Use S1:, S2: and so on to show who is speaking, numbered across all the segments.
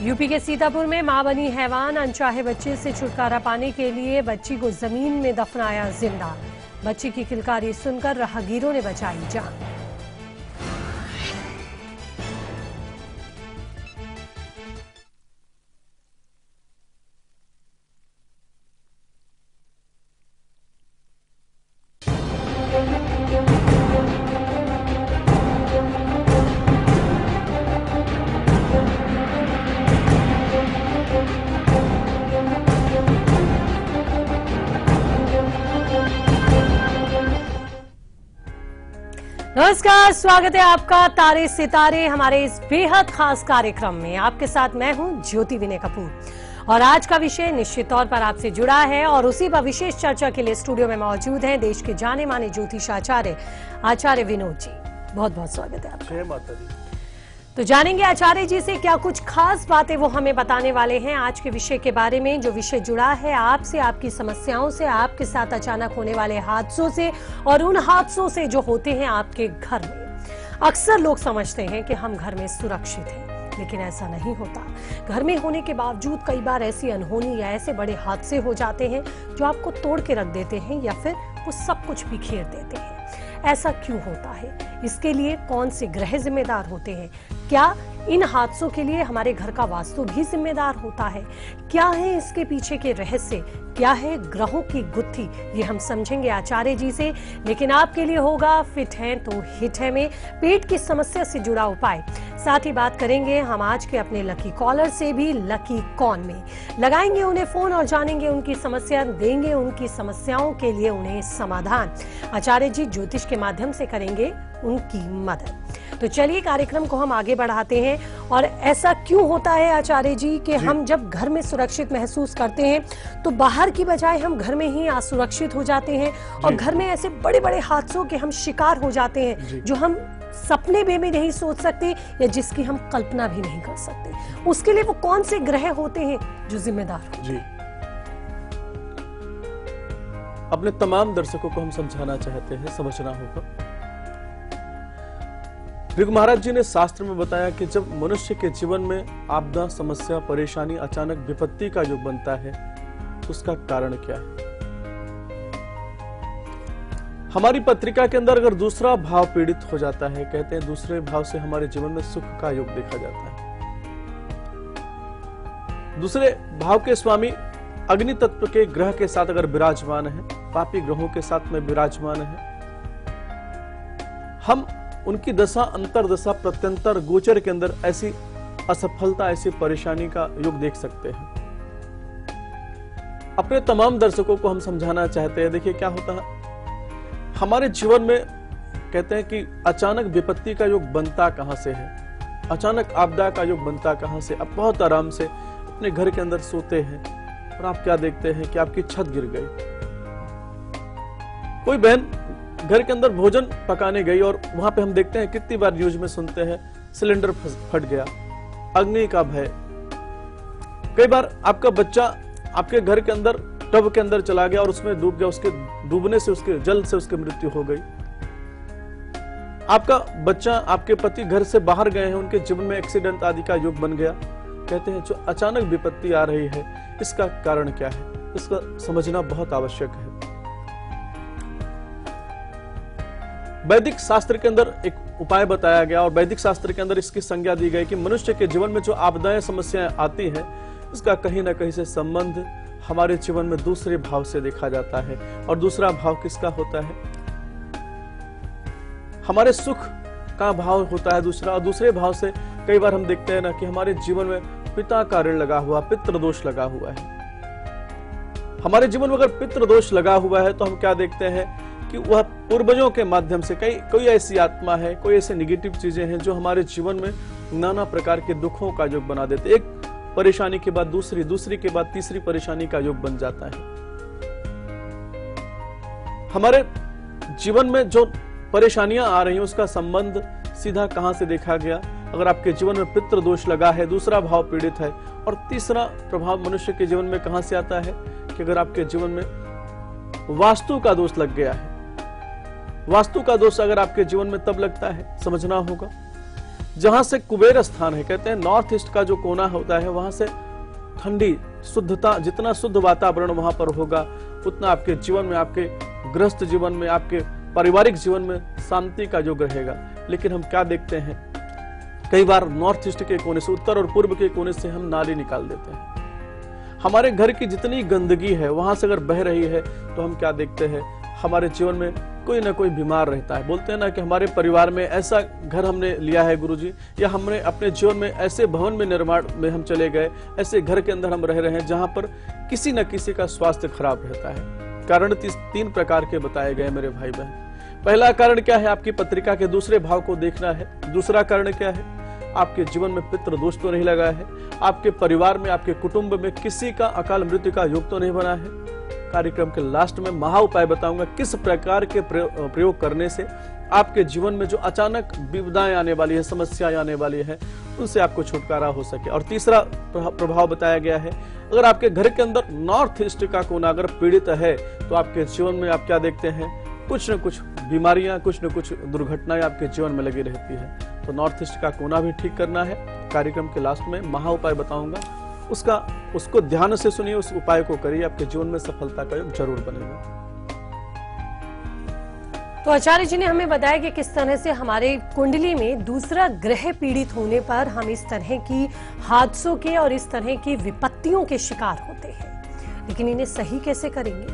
S1: UP के सीतापुर में मां बनी हैवान, अनचाहे बच्चे से छुटकारा पाने के लिए बच्ची को जमीन में दफनाया जिंदा। बच्ची की किलकारी सुनकर राहगीरों ने बचाई जान। नमस्कार, स्वागत है आपका तारे सितारे हमारे इस बेहद खास कार्यक्रम में। आपके साथ मैं हूं ज्योति विनय कपूर और आज का विषय निश्चित तौर पर आपसे जुड़ा है और उसी पर विशेष चर्चा के लिए स्टूडियो में मौजूद हैं देश के जाने माने ज्योतिषाचार्य आचार्य विनोद जी। बहुत बहुत स्वागत है आपका।
S2: जय माता दी।
S1: तो जानेंगे आचार्य जी से क्या कुछ खास बातें वो हमें बताने वाले हैं आज के विषय के बारे में, जो विषय जुड़ा है आपसे, आपकी समस्याओं से, आपके साथ अचानक होने वाले हादसों से और उन हादसों से जो होते हैं आपके घर में। अक्सर लोग समझते हैं कि हम घर में सुरक्षित हैं, लेकिन ऐसा नहीं होता। घर में होने के बावजूद कई बार ऐसी अनहोनी या ऐसे बड़े हादसे हो जाते हैं जो आपको तोड़ के रख देते हैं या फिर वो सब कुछ बिखेर देते हैं। ऐसा क्यों होता है? इसके लिए कौन से ग्रह जिम्मेदार होते हैं? क्या इन हादसों के लिए हमारे घर का वास्तु भी जिम्मेदार होता है? क्या है इसके पीछे के रहस्य? क्या है ग्रहों की गुत्थी? ये हम समझेंगे आचार्य जी से। लेकिन आपके लिए होगा फिट है तो हिट है में पेट की समस्या से जुड़ा उपाय। साथ ही बात करेंगे हम आज के अपने लकी कॉलर से भी, लकी कौन में लगाएंगे उन्हें फोन और जानेंगे उनकी समस्या, देंगे उनकी समस्याओं के लिए उन्हें समाधान। आचार्य जी ज्योतिष के माध्यम से करेंगे उनकी मदद। तो चलिए कार्यक्रम को हम आगे बढ़ाते हैं। और ऐसा क्यों होता है आचार्य जी कि हम जब घर में सुरक्षित महसूस करते हैं तो बाहर की बजाय हम घर में ही असुरक्षित हो जाते हैं और घर में ऐसे बड़े बड़े हादसों के हम शिकार हो जाते हैं जो हम सपने में भी नहीं सोच सकते या जिसकी हम कल्पना भी नहीं कर सकते। उसके लिए वो कौन से ग्रह होते हैं जो जिम्मेदार होते हैं?
S2: जी, अपने तमाम दर्शकों को हम समझाना चाहते हैं, समझना होगा। ऋग महाराज जी ने शास्त्र में बताया कि जब मनुष्य के जीवन में आपदा, समस्या, परेशानी, अचानक विपत्ति का योग बनता है तो उसका कारण क्या है। हमारी पत्रिका के अंदर अगर दूसरा भाव पीड़ित हो जाता है, कहते हैं दूसरे भाव से हमारे जीवन में सुख का योग देखा जाता है। दूसरे भाव के स्वामी अग्नि तत्व के ग्रह के साथ अगर विराजमान है, पापी ग्रहों के साथ में विराजमान है, हम उनकी दशा, अंतरदशा, प्रत्यंतर, गोचर के अंदर ऐसी असफलता, ऐसी परेशानी का योग देख सकते हैं। अपने तमाम दर्शकों को हम समझाना चाहते हैं, देखिए क्या होता है हमारे जीवन में। कहते हैं कि अचानक विपत्ति का योग बनता कहां से है, अचानक आपदा का योग बनता कहां से। आप बहुत आराम से अपने घर के अंदर सोते हैं और आप क्या देखते हैं कि आपकी छत गिर गई। कोई बहन घर के अंदर भोजन पकाने गई और वहां पे हम देखते हैं, कितनी बार न्यूज में सुनते हैं, सिलेंडर फट गया, अग्नि का भय। कई बार आपका बच्चा आपके घर के अंदर टब के अंदर चला गया और उसमें डूब गया, उसके डूबने से, उसके जल से उसकी मृत्यु हो गई। आपका बच्चा, आपके पति घर से बाहर गए हैं, उनके जीवन में एक्सीडेंट आदि का योग बन गया। कहते हैं जो अचानक विपत्ति आ रही है इसका कारण क्या है, इसका समझना बहुत आवश्यक है। वैदिक शास्त्र के अंदर एक उपाय बताया गया और वैदिक शास्त्र के अंदर इसकी संज्ञा दी गई कि मनुष्य के जीवन में जो आपदाएं, समस्याएं आती हैं, इसका कहीं ना कहीं से संबंध हमारे जीवन में दूसरे भाव से देखा जाता है। और दूसरा भाव किसका होता है? हमारे सुख का भाव होता है दूसरा। और दूसरे भाव से कई बार हम देखते हैं ना कि हमारे जीवन में पिता का ऋण लगा हुआ, पितृ दोष लगा हुआ है। हमारे जीवन में अगर पितृ दोष लगा हुआ है तो हम क्या देखते हैं कि वह पूर्वजों के माध्यम से कोई ऐसी आत्मा है, कोई ऐसी निगेटिव चीजें हैं जो हमारे जीवन में नाना प्रकार के दुखों का योग बना देते। एक परेशानी के बाद दूसरी, दूसरी के बाद तीसरी परेशानी का योग बन जाता है। हमारे जीवन में जो परेशानियां आ रही हैं उसका संबंध सीधा कहां से देखा गया? अगर आपके जीवन में पितृ दोष लगा है, दूसरा भाव पीड़ित है, और तीसरा प्रभाव मनुष्य के जीवन में कहां से आता है कि अगर आपके जीवन में वास्तु का दोष लग गया है। वास्तु का दोष अगर आपके जीवन में तब लगता है, समझना होगा जहां से कुबेर स्थान है, कहते हैं नॉर्थ ईस्ट का जो कोना होता है वहां से ठंडी शुद्धता, जितना शुद्ध वातावरण वहां पर होगा उतना आपके जीवन में, आपके गृहस्थ जीवन में, आपके पारिवारिक जीवन में शांति का योग रहेगा। लेकिन हम क्या देखते हैं, कई बार नॉर्थ ईस्ट के कोने से, उत्तर और पूर्व के कोने से हम नाली निकाल देते हैं। हमारे घर की जितनी गंदगी है वहां से अगर बह रही है तो हम क्या देखते हैं, हमारे जीवन में कोई ना कोई बीमार रहता है। बोलते हैं ना कि हमारे परिवार में ऐसा घर हमने लिया है गुरुजी, या हमने अपने जीवन में ऐसे भवन में निर्माण में हम चले गए, ऐसे घर के अंदर हम रह रहे हैं जहां पर किसी न किसी का स्वास्थ्य खराब रहता है। कारण 3 प्रकार के बताए गए मेरे भाई बहन। पहला कारण क्या है, आपकी पत्रिका के दूसरे भाव को देखना है। दूसरा कारण क्या है, आपके जीवन में पितृ दोष तो नहीं लगा है, आपके परिवार में, आपके कुटुंब में किसी का अकाल मृत्यु का योग तो नहीं बना है। कार्यक्रम के लास्ट में महा उपाय बताऊंगा किस प्रकार के प्रयोग करने से आपके जीवन में जो अचानक विपदाएं आने वाली है, समस्याएं आने वाली है, उनसे आपको छुटकारा हो सके। और तीसरा प्रभाव बताया गया है, अगर आपके घर के अंदर नॉर्थ ईस्ट का कोना अगर पीड़ित है तो आपके जीवन में आप क्या देखते हैं, कुछ न कुछ बीमारियां, कुछ न कुछ दुर्घटनाएं आपके जीवन में लगी रहती है। तो नॉर्थ ईस्ट का कोना भी ठीक करना है। कार्यक्रम के लास्ट में महा उपाय बताऊंगा, उसको ध्यान से सुनिए, उस उपाय को करिए, आपके जीवन में सफलता का योग जरूर बनेगा।
S1: तो आचार्य जी ने हमें बताया कि किस तरह से हमारे कुंडली में दूसरा ग्रह पीड़ित होने पर हम इस तरह की हादसों के और इस तरह की विपत्तियों के शिकार होते हैं। लेकिन इन्हें सही कैसे करेंगे,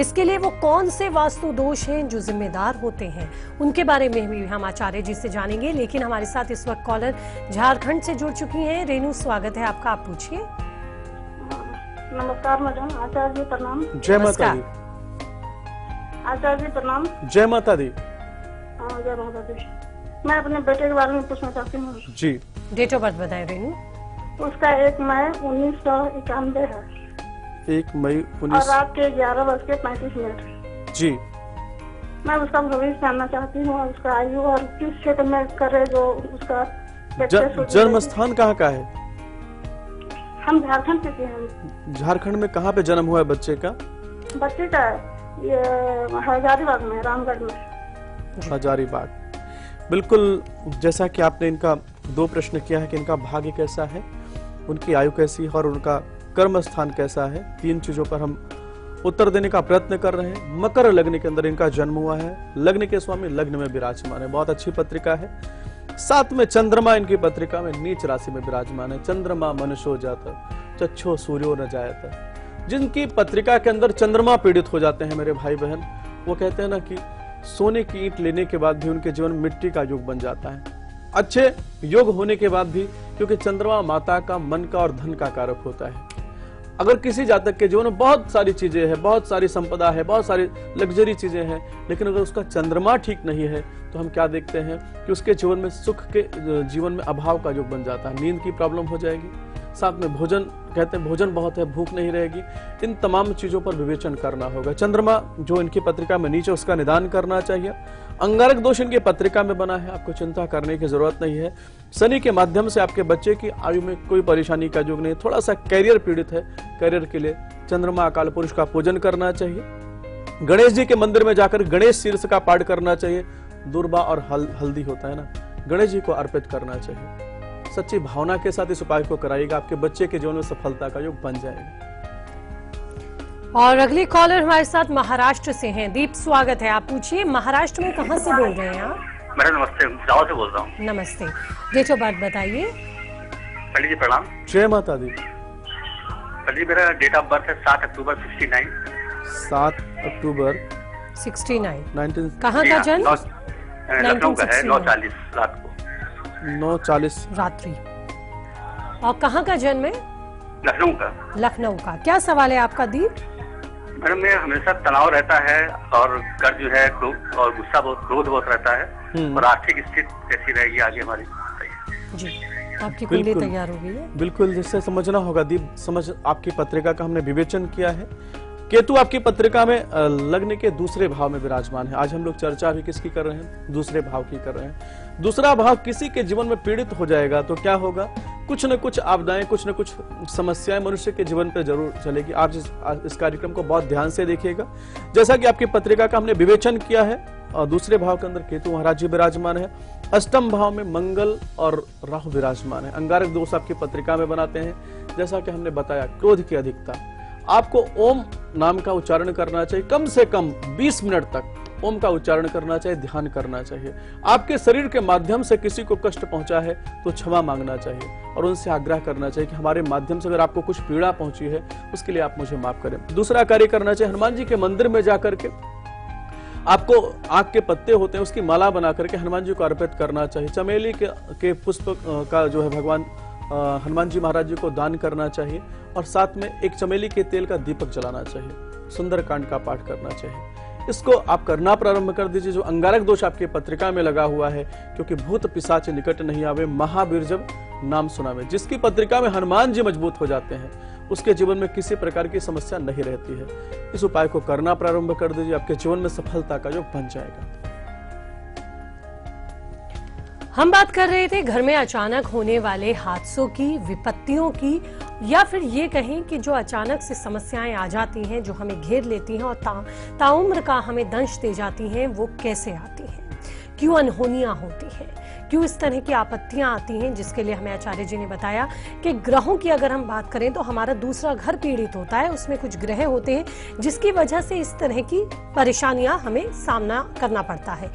S1: इसके लिए वो कौन से वास्तु दोष हैं जो जिम्मेदार होते हैं, उनके बारे में भी हम आचार्य जी से जानेंगे। लेकिन हमारे साथ इस वक्त कॉलर झारखंड से जुड़ चुकी हैं। रेनू, स्वागत है आपका, आप पूछिए।
S3: नमस्कार मैडम। आचार्य जी प्रणाम।
S2: जय माता दी।
S3: आचार्य जी प्रणाम।
S2: जय माता दी।
S3: जय माता दी। मैं अपने बेटे के बारे में पूछना चाहती हूँ
S2: जी।
S1: डेट ऑफ बर्थ बताएं रेनू।
S3: उसका 1 मई 1991 है।
S2: 1 मई 19
S3: और रात के 11:35
S2: जी।
S3: मैं उसका भविष्य जानना चाहती हूँ, और उसका आयु और किस क्षेत्र में करे जो उसका
S2: जन्म स्थान कहाँ का है?
S3: हम झारखंड से हैं।
S2: झारखंड में कहाँ पे जन्म हुआ है बच्चे का?
S3: बच्चे का ये हजारीबाग में, रामगढ़ में।
S2: हजारीबाग। बिल्कुल, जैसा कि आपने इनका 2 प्रश्न किया है कि इनका भाग्य कैसा है, उनकी आयु कैसी है और उनका कर्म स्थान कैसा है, 3 चीजों पर हम उत्तर देने का प्रयत्न कर रहे हैं। मकर लग्न के अंदर इनका जन्म हुआ है, लग्न के स्वामी लग्न में विराजमान है, बहुत अच्छी पत्रिका है। साथ में चंद्रमा इनकी पत्रिका में नीच राशि में विराजमान है। चंद्रमा मनुष्यो जात चक्षो सूर्यो न जायत। जिनकी पत्रिका के अंदर चंद्रमा पीड़ित हो जाते हैं मेरे भाई बहन, वो कहते हैं ना कि सोने की ईंट लेने के बाद भी उनके जीवन में मिट्टी का योग बन जाता है। अच्छे योग होने के बाद भी, क्योंकि चंद्रमा माता का, मन का और धन का कारक होता है। अगर किसी जातक के जीवन में बहुत सारी चीजें हैं, बहुत सारी संपदा है, बहुत सारी लग्जरी चीजें हैं, लेकिन अगर उसका चंद्रमा ठीक नहीं है तो हम क्या देखते हैं कि उसके जीवन में सुख के जीवन में अभाव का योग बन जाता है। नींद की प्रॉब्लम हो जाएगी, साथ में भोजन, कहते हैं भोजन बहुत है, भूख नहीं रहेगी। इन तमाम चीजों पर विवेचन करना होगा। चंद्रमा जो इनकी पत्रिका में नीचे, उसका निदान करना चाहिए। अंगारक दोष इनकी पत्रिका में बना है, आपको चिंता करने की जरूरत नहीं है। शनि के माध्यम से आपके बच्चे की आयु में कोई परेशानी का योग नहीं, थोड़ा सा कैरियर पीड़ित है। कैरियर के लिए चंद्रमा अकाल पुरुष का पूजन करना चाहिए। गणेश जी के मंदिर में जाकर गणेश शीर्ष का पाठ करना चाहिए। दूर्बा और हल्दी होता है ना, गणेश जी को अर्पित करना चाहिए। सच्ची भावना के साथ इस उपाय को कराइएगा, आपके बच्चे के जीवन में सफलता का योग बन जाएगा।
S1: और अगली कॉलर हमारे साथ महाराष्ट्र से हैं। दीप, स्वागत है, आप पूछिए। महाराष्ट्र में कहाँ से बोल रहे हैं आप?
S4: मैडम नमस्ते, जावा से बोल रहा हूँ।
S1: नमस्ते, डेट ऑफ बर्थ बताइए।
S4: पंडित जी प्रणाम।
S2: जय माता दी।
S4: पंडित जी मेरा डेट ऑफ बर्थ है 7 अक्टूबर 69।
S2: 7 अक्टूबर
S1: 69। कहाँ का जन्म?
S4: लखनऊ का है, 9:40 रात को।
S2: 9:40
S1: रात्रि। और कहाँ का जन्म है?
S4: लखनऊ का।
S1: लखनऊ का। क्या सवाल है आपका दीप?
S4: मैडम में हमेशा तनाव रहता है और कर्ज जो है और गुस्सा बहुत, क्रोध बहुत रहता है, और आर्थिक स्थिति कैसी रहेगी आगे हमारी?
S1: जी, आपकी कुंडली तैयार हो गई है।
S2: बिल्कुल, जिससे समझना होगा दीप, समझ आपकी पत्रिका का हमने विवेचन किया है। केतु आपकी पत्रिका में लग्न के दूसरे भाव में विराजमान है। आज हम लोग चर्चा भी किसकी कर रहे हैं? दूसरे भाव की कर रहे हैं। दूसरा भाव किसी के जीवन में पीड़ित हो जाएगा तो क्या होगा? कुछ न कुछ आपदाएं, कुछ न कुछ समस्याएं मनुष्य के जीवन पे जरूर चलेगी। आप इस कार्यक्रम को बहुत ध्यान से देखिएगा। जैसा कि आपकी पत्रिका का हमने विवेचन किया है, दूसरे भाव के अंदर केतु महाराज जी विराजमान है। अष्टम भाव में मंगल और राहु विराजमान है। अंगारक दोष आपकी पत्रिका में बनाते हैं। जैसा कि हमने बताया, क्रोध की अधिकता, आपको ओम नाम का उच्चारण करना चाहिए। कम से कम 20 मिनट तक ओम का उच्चारण करना चाहिए, ध्यान करना चाहिए। आपके शरीर के माध्यम से किसी को कष्ट पहुंचा है तो क्षमा मांगना चाहिए और उनसे आग्रह करना चाहिए कि हमारे माध्यम से अगर आपको कुछ पीड़ा पहुंची है उसके लिए आप मुझे माफ करें। दूसरा कार्य करना चाहिए, हनुमान जी के मंदिर में जाकर के आपको आग के पत्ते होते हैं उसकी माला बना करके हनुमान जी को अर्पित करना चाहिए। चमेली के पुष्प का जो है भगवान हनुमान जी महाराज जी को दान करना चाहिए और साथ में एक चमेली के तेल का दीपक जलाना चाहिए। सुंदरकांड का पाठ करना चाहिए। इसको आप करना प्रारंभ कर दीजिए। जो अंगारक दोष आपकी पत्रिका में लगा हुआ है, क्योंकि भूत पिशाच निकट नहीं आवे, महावीर जब नाम सुनावे, जिसकी पत्रिका में हनुमान जी मजबूत हो जाते हैं उसके जीवन में किसी प्रकार की समस्या नहीं रहती है। इस उपाय को करना प्रारंभ कर दीजिए, आपके जीवन में सफलता का योग बन जाएगा।
S1: हम बात कर रहे थे घर में अचानक होने वाले हादसों की, विपत्तियों की, या फिर ये कहें कि जो अचानक से समस्याएं आ जाती हैं, जो हमें घेर लेती हैं और ताउम्र का हमें दंश दे जाती हैं, वो कैसे आती हैं, क्यों अनहोनियां होती हैं, क्यों इस तरह की आपत्तियां आती हैं, जिसके लिए हमें आचार्य जी ने बताया कि ग्रहों की अगर हम बात करें तो हमारा दूसरा घर पीड़ित होता है, उसमें कुछ ग्रह होते हैं जिसकी वजह से इस तरह की परेशानियां हमें सामना करना पड़ता है।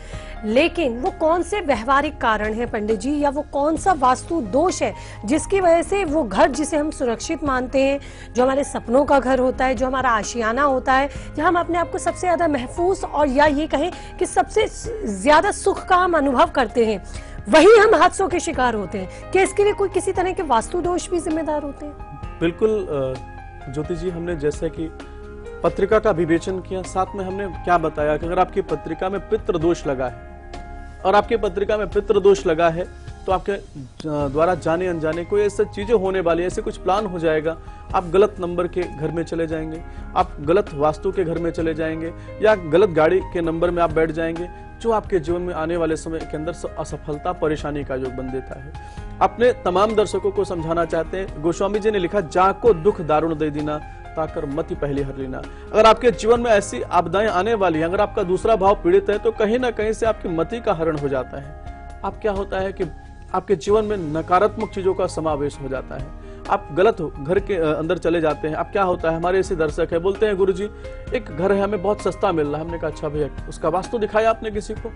S1: लेकिन वो कौन से व्यवहारिक कारण है पंडित जी, या वो कौन सा वास्तु दोष है जिसकी वजह से वो घर जिसे हम सुरक्षित मानते हैं, जो हमारे सपनों का घर होता है, जो हमारा आशियाना होता है, जहां हम अपने आप को सबसे ज्यादा महफूज और या ये कहें कि सबसे ज्यादा सुख का हम अनुभव करते हैं, वही हम हादसों के शिकार होते हैं? क्या इसके लिए कोई किसी तरह के वास्तु दोष भी जिम्मेदार होते हैं?
S2: बिल्कुल ज्योति जी, हमने जैसे कि पत्रिका का विवेचन किया, साथ में हमने क्या बताया कि अगर आपकी पत्रिका में पितृ दोष लगा है और आपकी पत्रिका में पितृ दोष लगा है तो आपके द्वारा जाने अनजाने कोई ऐसी चीजें होने वाली है, ऐसे कुछ प्लान हो जाएगा। आप गलत नंबर के घर में चले जाएंगे, आप गलत वास्तु के घर में चले जाएंगे, या गलत गाड़ी के नंबर में आप बैठ जाएंगे, जो आपके जीवन में आने वाले समय के अंदर असफलता, परेशानी का योग बन देता है। अपने तमाम दर्शकों को समझाना चाहते हैं, गोस्वामी जी ने लिखा, जाको दुख दारुण दे दीना, ताकर मति पहले हर लेना। अगर आपके जीवन में ऐसी आपदाएं आने वाली हैं, अगर आपका दूसरा भाव पीड़ित है तो कहीं ना कहीं से आपकी मति का हरण हो जाता है। आप क्या होता है कि आपके जीवन में नकारात्मक चीजों का समावेश हो जाता है, आप गलत घर के अंदर चले जाते हैं। अब क्या होता है, हमारे ऐसे दर्शक है, बोलते हैं गुरुजी एक घर है हमें बहुत सस्ता मिल रहा है। हमने कहा अच्छा भैया उसका वास्तु दिखाया आपने किसी को?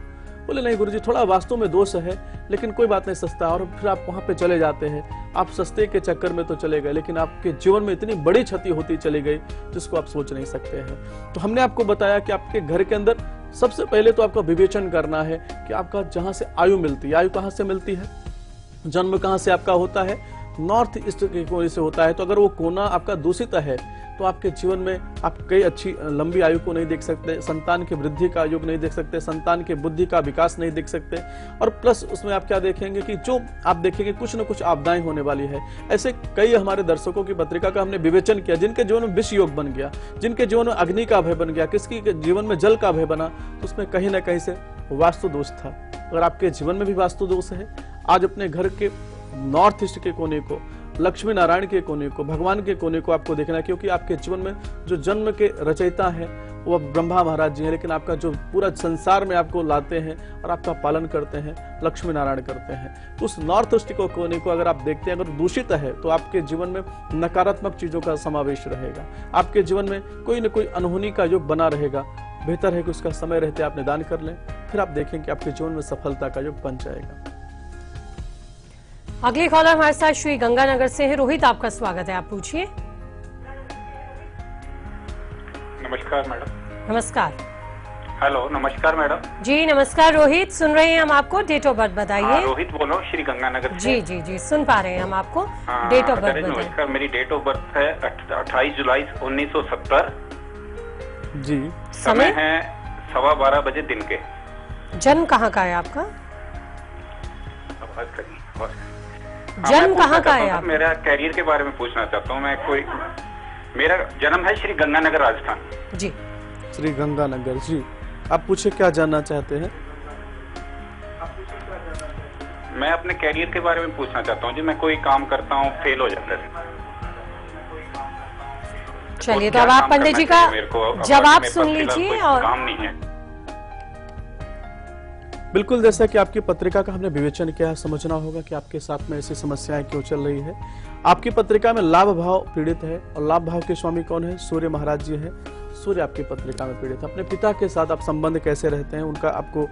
S2: बोले नहीं गुरुजी थोड़ा वास्तु में दोष है, लेकिन कोई बात नहीं, सस्ता। और फिर आप वहां पे चले जाते हैं, आप सस्ते के चक्कर में तो चले गए, लेकिन आपके जीवन में इतनी बड़ी क्षति होती चली गई जिसको आप सोच नहीं सकते हैं। तो हमने आपको बताया कि आपके घर के अंदर सबसे पहले तो आपका विवेचन करना है कि आपका जहां से आयु मिलती है, आयु कहां से मिलती है, जन्म कहां से आपका होता है, नॉर्थ ईस्ट के कोने से होता है। तो अगर वो कोना आपका दूषित है तो आपके जीवन में आप कई अच्छी लंबी आयु को नहीं देख सकते, संतान की वृद्धि का योग नहीं देख सकते, संतान की बुद्धि का विकास नहीं देख सकते, और प्लस उसमें आप क्या देखेंगे कि जो आप देखेंगे कुछ न कुछ आपदाएं होने वाली है। ऐसे कई हमारे दर्शकों की पत्रिका का हमने विवेचन किया, जिनके जीवन में विष योग बन गया, जिनके जीवन में अग्नि का भय बन गया, किसकी जीवन में जल का भय बना, तो उसमें कहीं ना कहीं से वास्तु दोष था। अगर आपके जीवन में भी वास्तु दोष है, आज अपने घर के नॉर्थ ईस्ट के कोने को, लक्ष्मी नारायण के कोने को, भगवान के कोने को आपको देखना है, क्योंकि आपके जीवन में जो जन्म के रचयिता है वो ब्रह्मा महाराज जी हैं, लेकिन आपका जो पूरा संसार में आपको लाते हैं और आपका पालन करते हैं लक्ष्मी नारायण करते हैं। तो उस नॉर्थ ईस्ट को कोने को अगर आप देखते हैं, अगर दूषित है तो आपके जीवन में नकारात्मक चीजों का समावेश रहेगा, आपके जीवन में कोई न कोई अनहोनी का योग बना रहेगा। बेहतर है कि उसका समय रहते आप निदान कर लें, फिर आप देखें कि आपके जीवन में सफलता का योग बन जाएगा।
S1: अगले कॉलर हमारे साथ श्री गंगानगर से है। रोहित, आपका स्वागत है, आप पूछिए।
S5: नमस्कार मैडम।
S1: नमस्कार।
S5: हेलो, नमस्कार मैडम
S1: जी। नमस्कार रोहित, सुन रहे हैं हम आपको। डेट ऑफ बर्थ बताइए।
S5: रोहित बोलो, श्री गंगानगर से।
S1: जी जी जी, सुन पा रहे हैं हम आपको। डेट ऑफ बर्थ बताइए।
S5: नमस्कार, मेरी डेट ऑफ बर्थ है 28 जुलाई 1970
S2: जी।
S5: समय है 12:15 बजे दिन के।
S1: जन्म कहाँ का है आपका? जन्म कहाँ का है आप?
S5: मेरा कैरियर के बारे में पूछना चाहता हूँ मैं। मेरा जन्म है श्री गंगानगर, राजस्थान।
S1: जी।
S2: श्री गंगानगर जी, आप पूछे क्या जानना चाहते हैं?
S5: मैं अपने कैरियर के बारे में पूछना चाहता हूँ जी। मैं कोई काम करता हूँ, फेल हो जाता है।
S1: चलिए, तो अब आप पंडित जी का जवाब सुन लीजिए। और
S5: काम नहीं है।
S2: बिल्कुल, जैसा कि आपकी पत्रिका का हमने विवेचन किया है, समझना होगा कि आपके साथ में ऐसी समस्याएं क्यों चल रही है। आपकी पत्रिका में लाभ भाव पीड़ित है और लाभ भाव के स्वामी कौन है? सूर्य महाराज जी है। सूर्य आपकी पत्रिका में पीड़ित है। अपने पिता के साथ आप संबंध कैसे रहते हैं उनका आपको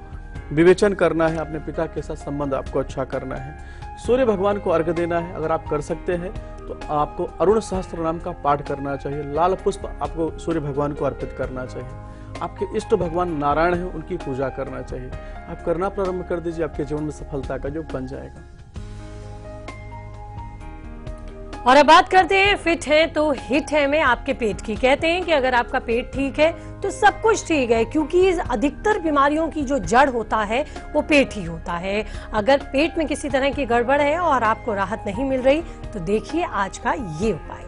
S2: विवेचन करना है। अपने पिता के साथ संबंध आपको अच्छा करना है। सूर्य भगवान को अर्घ्य देना है। अगर आप कर सकते हैं तो आपको अरुण सहस्त्र नाम का पाठ करना चाहिए। लाल पुष्प आपको सूर्य भगवान को अर्पित करना चाहिए। आपके इष्ट भगवान नारायण हैं, उनकी पूजा करना चाहिए। आप करना प्रारंभ कर दीजिए, आपके जीवन में सफलता का योग बन जाएगा।
S1: और अब बात करते हैं फिट है तो हिट है में आपके पेट की। कहते हैं कि अगर आपका पेट ठीक है तो सब कुछ ठीक है, क्योंकि अधिकतर बीमारियों की जो जड़ होता है वो पेट ही होता है। अगर पेट में किसी तरह की गड़बड़ है और आपको राहत नहीं मिल रही तो देखिए आज का ये उपाय।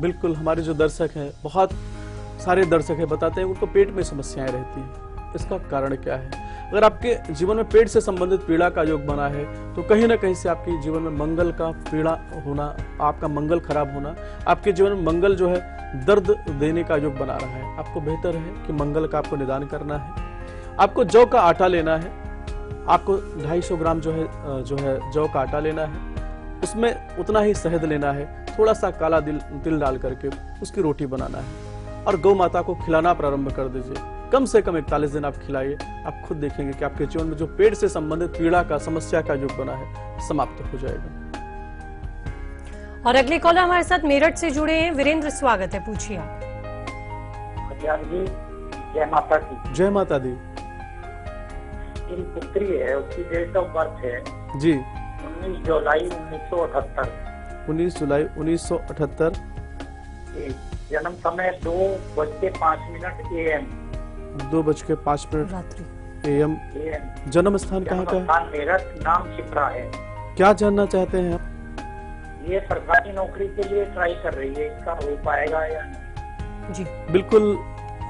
S2: बिल्कुल, हमारे जो दर्शक हैं, बहुत सारे दर्शक हैं, बताते हैं उनको पेट में समस्याएं रहती हैं। इसका कारण क्या है? अगर आपके जीवन में पेट से संबंधित पीड़ा का योग बना है तो कहीं ना कहीं से आपके जीवन में मंगल का पीड़ा होना, आपका मंगल खराब होना, आपके जीवन में मंगल जो है दर्द देने का योग बना रहा है। आपको बेहतर है कि मंगल का आपको निदान करना है। आपको जौ का आटा लेना है। आपको 250 ग्राम जो है जौ का आटा लेना है। उसमें उतना ही शहद लेना है। थोड़ा सा काला तिल डाल करके उसकी रोटी बनाना है और गौ माता को खिलाना प्रारंभ कर दीजिए। कम से कम 41 दिन आप खिलाइए। आप खुद देखेंगे कि आपके जीवन में जो पेट से संबंधित पीड़ा का, समस्या का योग बना है, समाप्त हो जाएगा।
S1: और अगले कॉलर हमारे साथ मेरठ से जुड़े हैं। वीरेंद्र, स्वागत है, पूछिए आप।
S6: जी, जय माता दी।
S2: जय माता दी।
S6: मेरी पुत्री है, उसकी डेट ऑफ बर्थ है
S2: जी
S6: 19 जुलाई 1978।
S2: 19 जुलाई 1978।
S6: जन्म समय 2:05 AM।
S2: 2:05
S1: रात्रि
S2: AM। जन्म स्थान कहाँ का है?
S6: स्थान मेरठ, नाम शिप्रा है।
S2: क्या जानना चाहते हैं आप?
S6: ये सरकारी नौकरी के लिए ट्राई कर रही है, इसका हो पाएगा या नहीं?
S1: जी
S2: बिल्कुल,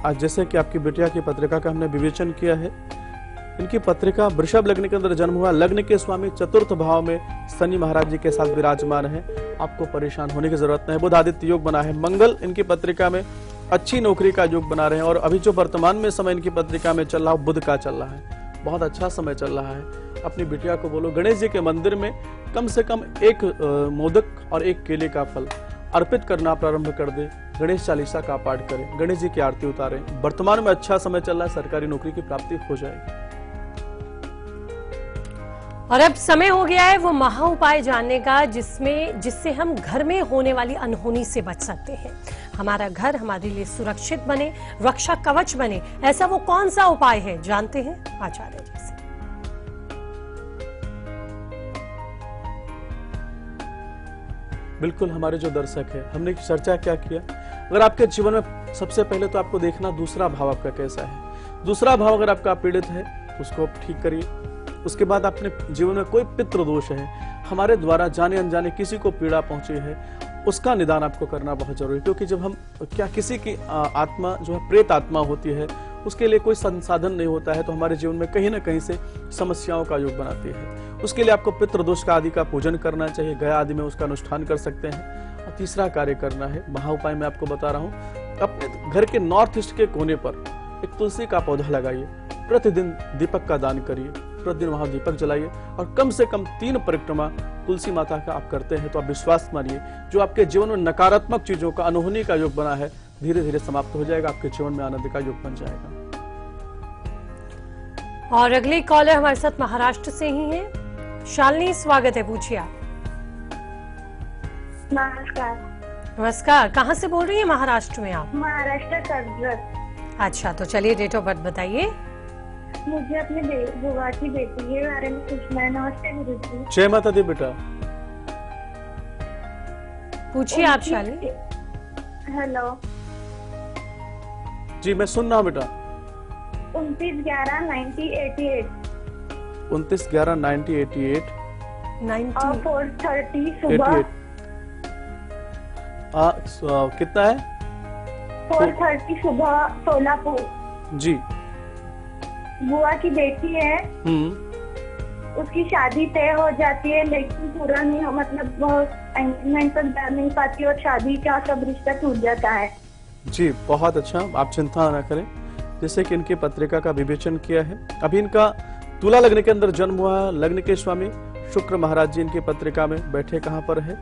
S2: आज जैसे कि आपकी बेटिया की पत्रिका का हमने विवेचन किया है, इनकी पत्रिका वृषभ लग्न के अंदर जन्म हुआ। लग्न के स्वामी चतुर्थ भाव में शनि महाराज जी के साथ विराजमान है। आपको परेशान होने की जरूरत नहीं है। बुध आदित्य योग बना है। मंगल इनकी पत्रिका में अच्छी नौकरी का योग बना रहे हैं और अभी जो वर्तमान में समय इनकी पत्रिका में चल रहा है बुध का चल रहा है। बहुत अच्छा समय चल रहा है। अपनी बिटिया को बोलो गणेश जी के मंदिर में कम से कम एक मोदक और एक केले का फल अर्पित करना प्रारंभ कर दे। गणेश चालीसा का पाठ करें, गणेश जी की आरती उतारें। वर्तमान में अच्छा समय चल रहा है, सरकारी नौकरी की प्राप्ति हो जाएगी।
S1: और अब समय हो गया है वो महा उपाय जानने का जिससे हम घर में होने वाली अनहोनी से बच सकते हैं। हमारा घर हमारे लिए सुरक्षित बने, रक्षा कवच बने। ऐसा वो कौन सा उपाय है, जानते हैं आचार्य जी से।
S2: बिल्कुल, हमारे जो दर्शक है, हमने चर्चा क्या किया? अगर आपके जीवन में सबसे पहले तो आपको देखना दूसरा भाव आपका कैसा है। दूसरा भाव अगर आपका पीड़ित है उसको ठीक करिए। उसके बाद अपने जीवन में कोई पितृ दोष है, हमारे द्वारा जाने अनजाने किसी को पीड़ा पहुंची है, उसका निदान आपको करना बहुत जरूरी है। क्योंकि जब हम किसी की आत्मा जो है प्रेत आत्मा होती है, उसके लिए कोई संसाधन नहीं होता है तो हमारे जीवन में कहीं ना कहीं से समस्याओं का योग बनाती है। उसके लिए आपको पितृदोष का आदि का पूजन करना चाहिए। गया आदि में उसका अनुष्ठान कर सकते हैं। और तीसरा कार्य करना है, महा उपाय मैं आपको बता रहा हूँ। अपने घर के नॉर्थ ईस्ट के कोने पर एक तुलसी का पौधा लगाइए। प्रतिदिन दीपक का दान करिए। प्रतिदिन वहां दीपक जलाइए और कम से कम 3 परिक्रमा तुलसी माता का आप करते हैं तो आप विश्वास मानिए जो आपके जीवन में नकारात्मक चीजों का, अनहोनी का योग बना है, धीरे धीरे समाप्त हो जाएगा। आपके जीवन में आनंद का योग बन जाएगा।
S1: और अगले कॉलर हमारे साथ महाराष्ट्र से ही हैं। शालिनी, स्वागत है, पूछिए आप।
S3: नमस्कार।
S1: नमस्कार, कहाँ से बोल रही हैं महाराष्ट्र में आप?
S3: महाराष्ट्र कर्जत।
S1: अच्छा, तो चलिए डेट ऑफ बर्थ बताइए।
S3: मुझे अपने बुआ की बेटी के बारे में पूछना है। नमस्ते गुरुजी।
S2: जय माता दी बेटा।
S1: पूछिए आप शालिनी।
S3: हेलो
S2: जी, मैं सुन रहा हूँ बेटा।
S3: 29/11/1988।
S2: 29/11/1988।
S3: 4:30 सुबह।
S2: कितना है?
S3: 4:30 सुबह, सोलापुर।
S2: जी।
S3: बुआ की बेटी है। उसकी शादी तय हो जाती है लेकिन पूरा नहीं हो, मतलब एंगेजमेंट तक जा नहीं पाती और शादी का सब रिश्ता टूट जाता है।
S2: जी बहुत अच्छा, आप चिंता ना करें। जैसे कि इनकी पत्रिका का विवेचन किया है, अभी इनका तुला लग्न के अंदर जन्म हुआ है। लग्न के स्वामी शुक्र महाराज जी इनकी पत्रिका में बैठे कहां पर है?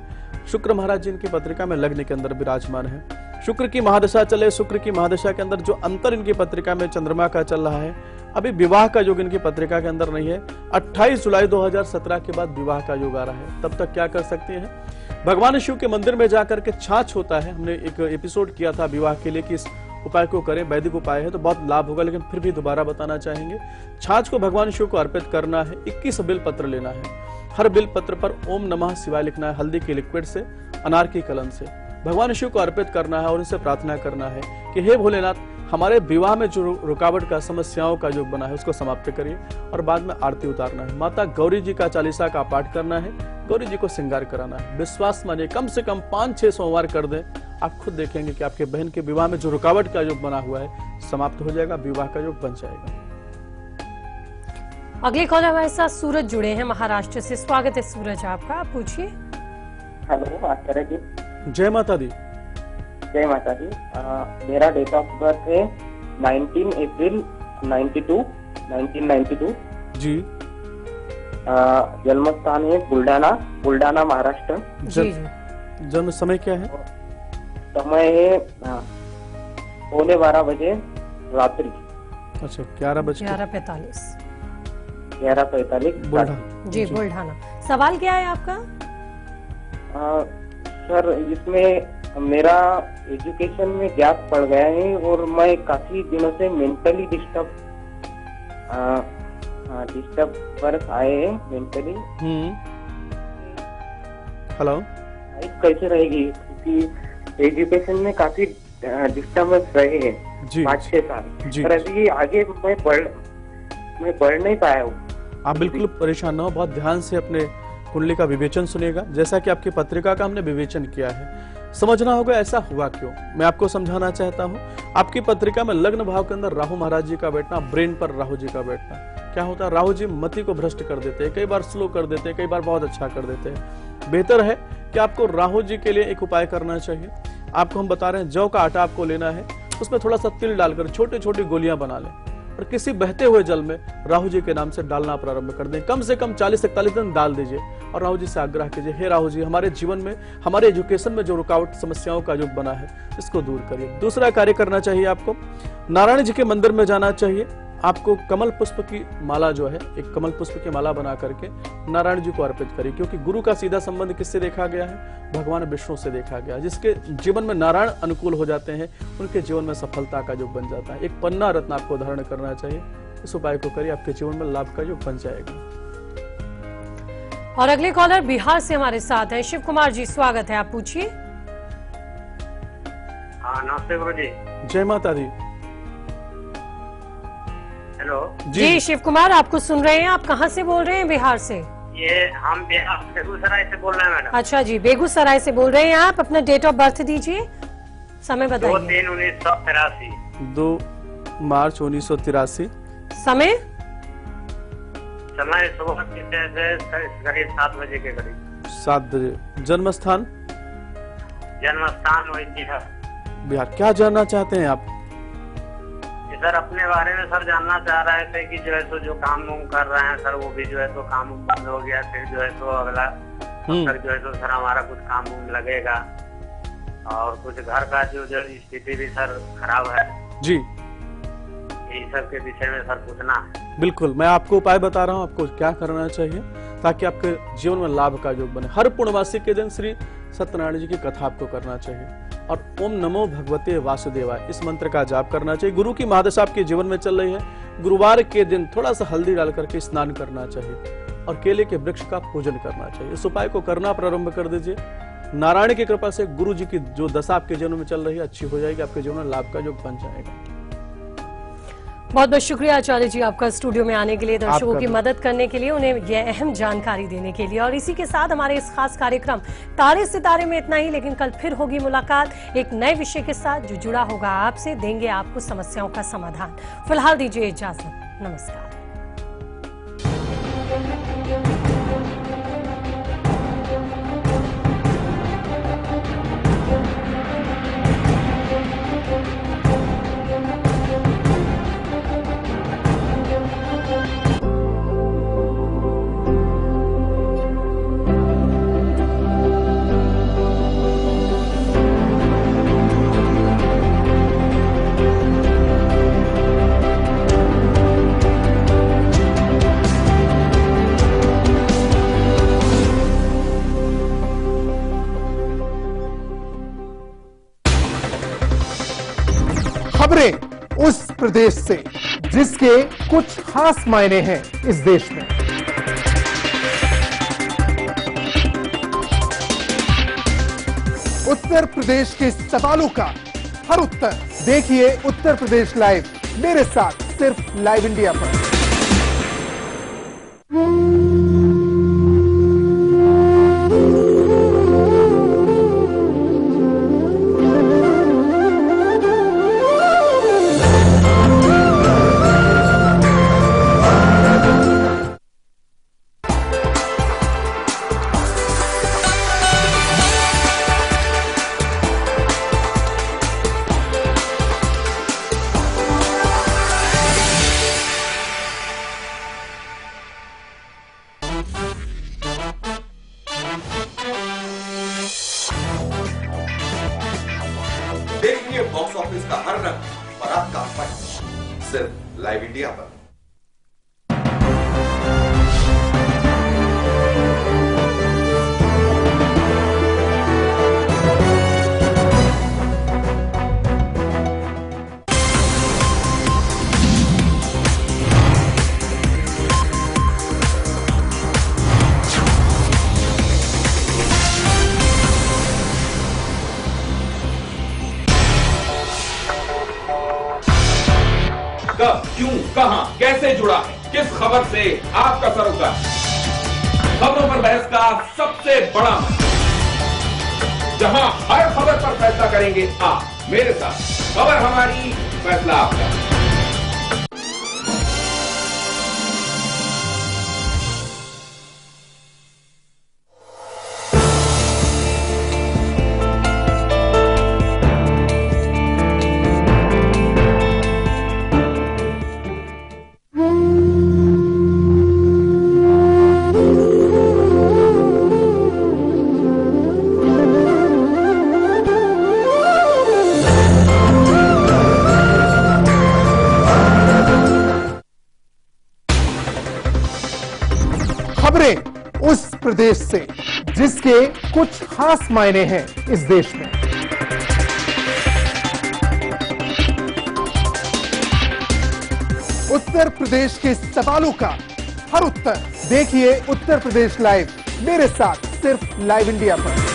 S2: शुक्र महाराज जी इनकी पत्रिका में लग्न के अंदर विराजमान है। शुक्र की महादशा चले, शुक्र की महादशा के अंदर जो अंतर इनकी पत्रिका में चंद्रमा का चल रहा है, अभी विवाह का योग इनकी पत्रिका के अंदर नहीं है। 28 जुलाई 2017 के बाद विवाह का योग आ रहा है, तब तक क्या कर सकते हैं? भगवान शिव के मंदिर में जाकर के छाछ होता है, हमने एक एपिसोड किया था विवाह के लिए कि इस उपाय को करें, वैदिक उपाय है तो बहुत लाभ होगा, लेकिन फिर भी दोबारा बताना चाहेंगे। छाछ को भगवान शिव को अर्पित करना है, 21 बिल पत्र लेना है, हर बिल पत्र पर ओम नमः शिवाय लिखना है, हल्दी के लिक्विड से, अनार की कलन से भगवान शिव को अर्पित करना है और उनसे प्रार्थना करना है कि हे भोलेनाथ, हमारे विवाह में जो रुकावट का, समस्याओं का योग बना है उसको समाप्त करिए, और बाद में आरती उतारना है। माता गौरी जी का चालीसा का पाठ करना है, गौरी जी को श्रृंगार कराना है। विश्वास मानिए कम से कम 5-6 सोमवार कर दें, आप खुद देखेंगे कि आपके बहन के विवाह में जो रुकावट का योग बना हुआ है समाप्त हो जाएगा, विवाह का योग बन जाएगा।
S1: अगले कॉल हमारे साथ सूरज जुड़े हैं महाराष्ट्र से। स्वागत है सूरज आपका, आप पूछिए।
S7: हेलो आचार्य जी।
S2: जय माता दी।
S7: जय माता दी। मेरा डेट ऑफ बर्थ है 19 अप्रैल 1992
S2: जी।
S7: जन्म स्थान है बुलढाना महाराष्ट्र।
S1: जी।
S2: जन्म समय क्या है?
S7: समय है 11:15 बजे रात्रि।
S2: अच्छा 11:45।
S7: 11:45
S1: जी बुलढाना। सवाल क्या है आपका?
S7: सर इसमें मेरा एजुकेशन में गैप पड़ गया है और मैं काफी दिनों से मेंटली डिस्टर्ब पर आए हैं मेंटली।
S2: हेलो,
S7: कैसे रहेगी? क्योंकि एजुकेशन में काफी डिस्टर्बेंस रहे हैं 5-6 साल, पर अभी आगे मैं बढ़ नहीं पाया हूँ।
S2: आप बिल्कुल परेशान ना हो, बहुत ध्यान से अपने कुंडली का विवेचन सुनिएगा। जैसा कि आपकी पत्रिका का हमने विवेचन किया है, समझना होगा ऐसा हुआ क्यों। मैं आपको समझाना चाहता हूँ। आपकी पत्रिका में लग्न भाव के अंदर राहु महाराज जी का बैठना, ब्रेन पर राहु जी का बैठना, क्या होता है? राहु जी मति को भ्रष्ट कर देते हैं, कई बार स्लो कर देते हैं, कई बार बहुत अच्छा कर देते हैं। बेहतर है कि आपको राहु जी के लिए एक उपाय करना चाहिए। आपको हम बता रहे हैं, जौ का आटा आपको लेना है, उसमें थोड़ा सा तिल डालकर छोटी छोटी गोलियां बना लें और किसी बहते हुए जल में राहु जी के नाम से डालना प्रारंभ कर दें। कम से कम 40-41 दिन डाल दीजिए और राहु जी से आग्रह कीजिए, हे राहु जी, हमारे जीवन में, हमारे एजुकेशन में जो रुकावट, समस्याओं का योग बना है इसको दूर करिए। दूसरा कार्य करना चाहिए आपको, नारायण जी के मंदिर में जाना चाहिए। आपको कमल पुष्प की माला जो है, एक कमल पुष्प की माला बना करके नारायण जी को अर्पित करिए, क्योंकि गुरु का सीधा संबंध किससे देखा गया है? भगवान विष्णु से देखा गया। जिसके जीवन में नारायण अनुकूल हो जाते हैं उनके जीवन में सफलता का योग बन जाता है। एक पन्ना रत्न आपको धारण करना चाहिए। इस उपाय को करिए, आपके जीवन में लाभ का योग बन जाएगा।
S1: और अगले कॉलर बिहार से हमारे साथ हैं शिव कुमार जी, स्वागत है, आप पूछिए।
S4: हाँ नमस्ते गुरु जी।
S2: जय माता दी।
S4: हेलो
S1: जी शिव कुमार, आपको सुन रहे हैं। आप कहाँ से बोल रहे हैं? बिहार से।
S4: ये हम बेगूसराय से बोल रहे हैं मैडम।
S1: अच्छा जी, बेगूसराय से बोल रहे हैं आप। अपना डेट ऑफ बर्थ दीजिए, समय बताइए।
S4: 2/3/1983।
S2: 2 मार्च 1983।
S1: समय
S4: सुबह करीब 7 बजे के करीब।
S2: 7 बजे। जन्म स्थान?
S4: जन्म स्थान वही बिहार।
S2: बिहार। क्या जानना चाहते हैं आप?
S4: सर अपने बारे में सर जानना चाह रहे थे कि जो है तो जो काम वाम कर रहे हैं सर, वो भी जो है तो काम बंद हो गया, फिर जो है तो अगला तक जो है तो सर हमारा कुछ काम वाम लगेगा, और कुछ घर का जो स्थिति भी सर खराब है
S2: जी।
S4: यही सब के विषय में सर पूछना है।
S2: बिल्कुल, मैं आपको उपाय बता रहा हूँ आपको क्या करना चाहिए ताकि आपके जीवन में लाभ का योग बने। हर पूर्णमासी के दिन श्री सत्यनारायण जी की कथा आपको करना चाहिए और ओम नमो भगवते वासुदेवाय इस मंत्र का जाप करना चाहिए। गुरु की महादशा आपके जीवन में चल रही है, गुरुवार के दिन थोड़ा सा हल्दी डाल करके स्नान करना चाहिए और केले के वृक्ष का पूजन करना चाहिए। इस उपाय को करना प्रारंभ कर दीजिए। नारायण की कृपा से गुरु जी की जो दशा आपके जीवन में चल रही है अच्छी हो जाएगी, आपके जीवन में लाभ का योग बन जाएगा।
S1: बहुत बहुत शुक्रिया आचार्य जी आपका स्टूडियो में आने के लिए, दर्शकों की मदद करने के लिए, उन्हें यह अहम जानकारी देने के लिए। और इसी के साथ हमारे इस खास कार्यक्रम तारे सितारे में इतना ही, लेकिन कल फिर होगी मुलाकात एक नए विषय के साथ जो जुड़ा होगा आपसे, देंगे आपको समस्याओं का समाधान। फिलहाल दीजिए इजाजत, नमस्कार।
S8: प्रदेश से जिसके कुछ खास मायने हैं इस देश में। उत्तर प्रदेश के सवालों का हर उत्तर देखिए उत्तर प्रदेश लाइव, मेरे साथ सिर्फ लाइव इंडिया पर।
S9: देखिए बॉक्स ऑफिस का हर रंग और आपका फन सिर्फ लाइव इंडिया पर।
S10: कब, क्यों, कहां, कैसे जुड़ा है, किस खबर से आपका सरोकार? खबरों पर बहस का सबसे बड़ा मंच, जहां हर खबर पर फैसला करेंगे आप मेरे साथ। खबर हमारी, फैसला आपका।
S8: खबरें उस प्रदेश से जिसके कुछ खास मायने हैं इस देश में। उत्तर प्रदेश के सवालों का हर उत्तर देखिए उत्तर प्रदेश लाइव, मेरे साथ सिर्फ लाइव इंडिया पर।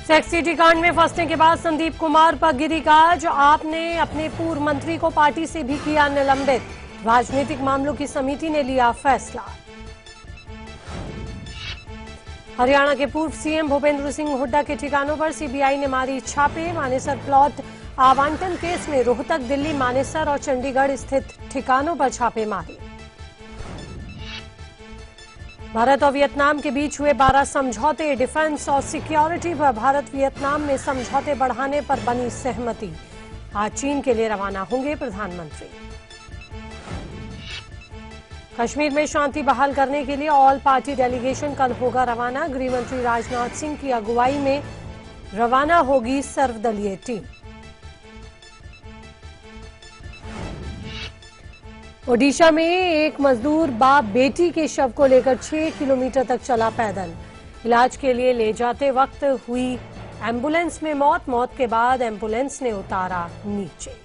S1: सेक्स सिटी कांड में फंसने के बाद संदीप कुमार पर गिरी गाज। आपने अपने पूर्व मंत्री को पार्टी से भी किया निलंबित। राजनीतिक मामलों की समिति ने लिया फैसला। हरियाणा के पूर्व सीएम भूपेंद्र सिंह हुड्डा के ठिकानों पर सीबीआई ने मारी छापे। मानेसर प्लॉट आवंटन केस में रोहतक, दिल्ली, मानेसर और चंडीगढ़ स्थित ठिकानों पर छापे मारे। भारत और वियतनाम के बीच हुए 12 समझौते। डिफेंस और सिक्योरिटी पर भारत वियतनाम में समझौते बढ़ाने पर बनी सहमति। आज चीन के लिए रवाना होंगे प्रधानमंत्री। कश्मीर में शांति बहाल करने के लिए ऑल पार्टी डेलीगेशन कल होगा रवाना। गृहमंत्री राजनाथ सिंह की अगुवाई में रवाना होगी सर्वदलीय टीम। ओडिशा में एक मजदूर बाप बेटी के शव को लेकर 6 किलोमीटर तक चला पैदल। इलाज के लिए ले जाते वक्त हुई एम्बुलेंस में मौत। मौत के बाद एम्बुलेंस ने उतारा नीचे।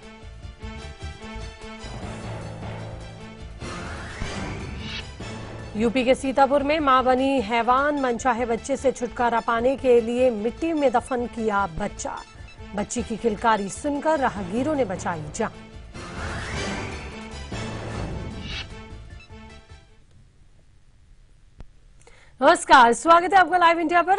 S1: यूपी के सीतापुर में मां बनी हैवान। मनचाहे बच्चे से छुटकारा पाने के लिए मिट्टी में दफन किया बच्चा। बच्ची की किलकारी सुनकर राहगीरों ने बचाई जान। नमस्कार, स्वागत है आपका लाइव इंडिया पर।